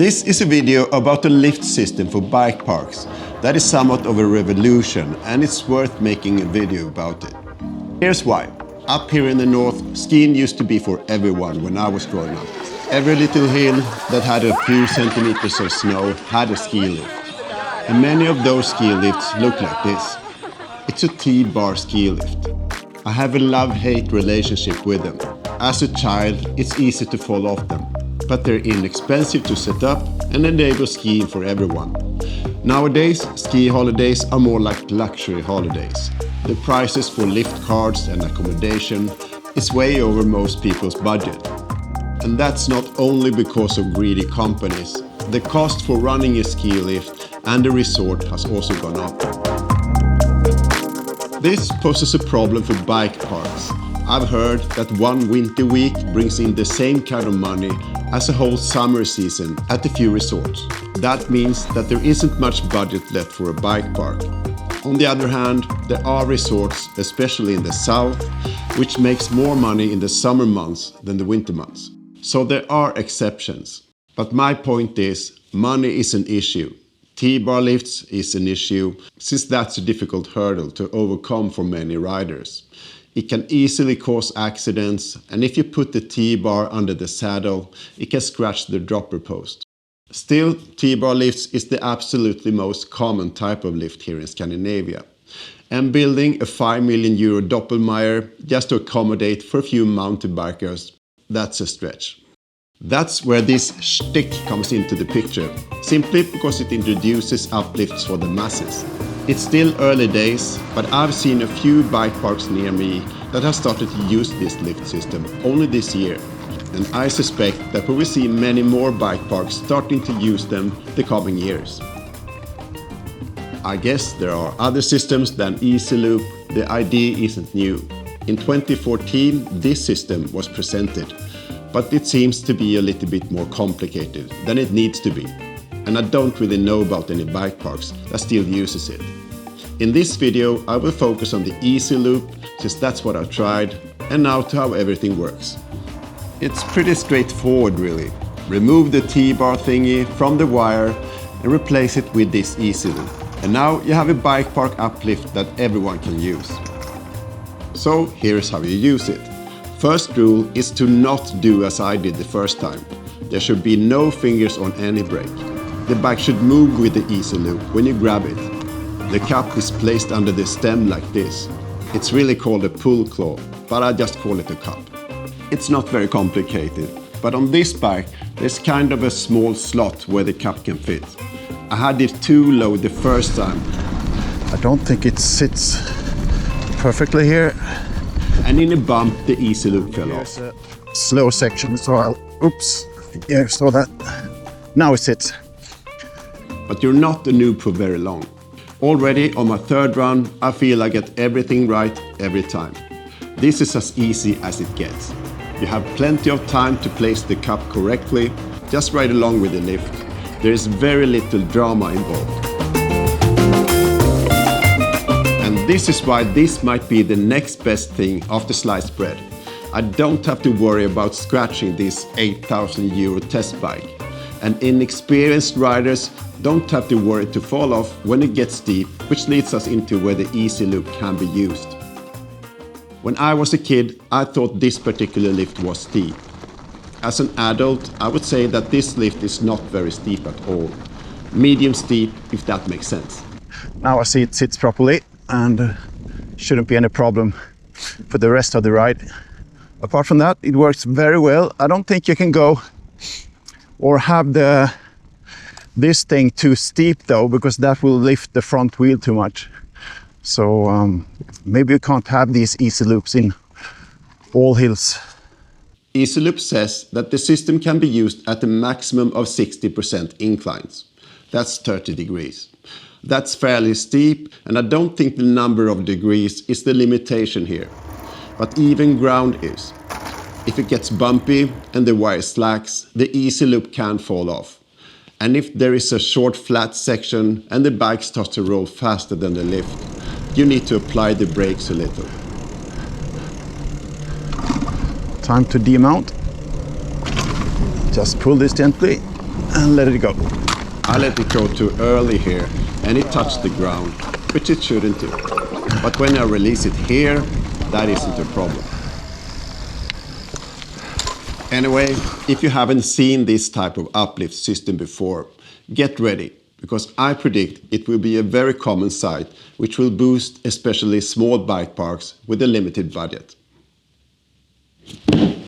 This is a video about the lift system for bike parks. That is somewhat of a revolution, and it's worth making a video about it. Here's why. Up here in the north, skiing used to be for everyone when I was growing up. Every little hill that had a few centimeters of snow had a ski lift. And many of those ski lifts look like this. It's a T-bar ski lift. I have a love-hate relationship with them. As a child, it's easy to fall off them, but they're inexpensive to set up and enable skiing for everyone. Nowadays, ski holidays are more like luxury holidays. The prices for lift cards and accommodation is way over most people's budget. And that's not only because of greedy companies. The cost for running a ski lift and a resort has also gone up. This poses a problem for bike parks. I've heard that one winter week brings in the same kind of money as a whole summer season at a few resorts. That means that there isn't much budget left for a bike park. On the other hand, there are resorts, especially in the south, which makes more money in the summer months than the winter months. So there are exceptions. But my point is, money is an issue. T-bar lifts is an issue, since that's a difficult hurdle to overcome for many riders. It can easily cause accidents, and if you put the T-bar under the saddle, it can scratch the dropper post. Still, T-bar lifts is the absolutely most common type of lift here in Scandinavia. And building a €5 million Doppelmayr just to accommodate for a few mountain bikers, that's a stretch. That's where this shtick comes into the picture, simply because it introduces uplifts for the masses. It's still early days, but I've seen a few bike parks near me that have started to use this lift system only this year. And I suspect that we will see many more bike parks starting to use them the coming years. I guess there are other systems than easyLOOP. The idea isn't new. In 2014, this system was presented, but it seems to be a little bit more complicated than it needs to be. And I don't really know about any bike parks that still uses it. In this video, I will focus on the easyLOOP, since that's what I tried, and now to how everything works. It's pretty straightforward really. Remove the T-bar thingy from the wire and replace it with this easyLOOP. And now you have a bike park uplift that everyone can use. So here's how you use it. First rule is to not do as I did the first time. There should be no fingers on any brake. The bike should move with the easyLOOP when you grab it. The cup is placed under the stem like this. It's really called a pull claw, but I just call it a cup. It's not very complicated, but on this bike there's kind of a small slot where the cup can fit. I had it too low the first time. I don't think it sits perfectly here. And in a bump the easyLOOP fell off. There's a slow section, so oops, yeah, saw that. Now it sits. But you're not a noob for very long. Already on my third run, I feel I get everything right every time. This is as easy as it gets. You have plenty of time to place the cup correctly, just ride along with the lift. There is very little drama involved. And this is why this might be the next best thing after sliced bread. I don't have to worry about scratching this €8,000 test bike. And inexperienced riders don't have to worry to fall off when it gets steep, which leads us into where the easyLOOP can be used. When I was a kid, I thought this particular lift was steep. As an adult, I would say that this lift is not very steep at all. Medium steep, if that makes sense. Now I see it sits properly and shouldn't be any problem for the rest of the ride. Apart from that, it works very well. I don't think you can go or have this thing too steep though, because that will lift the front wheel too much. So maybe you can't have these easyLOOPs in all hills. easyLOOP says that the system can be used at a maximum of 60% inclines. That's 30 degrees. That's fairly steep, and I don't think the number of degrees is the limitation here. But even ground is. If it gets bumpy and the wire slacks, the easyLOOP can fall off. And if there is a short flat section and the bike starts to roll faster than the lift, you need to apply the brakes a little. Time to demount. Just pull this gently and let it go. I let it go too early here and it touched the ground, which it shouldn't do. But when I release it here, that isn't a problem. Anyway, if you haven't seen this type of uplift system before, get ready, because I predict it will be a very common sight, which will boost especially small bike parks with a limited budget.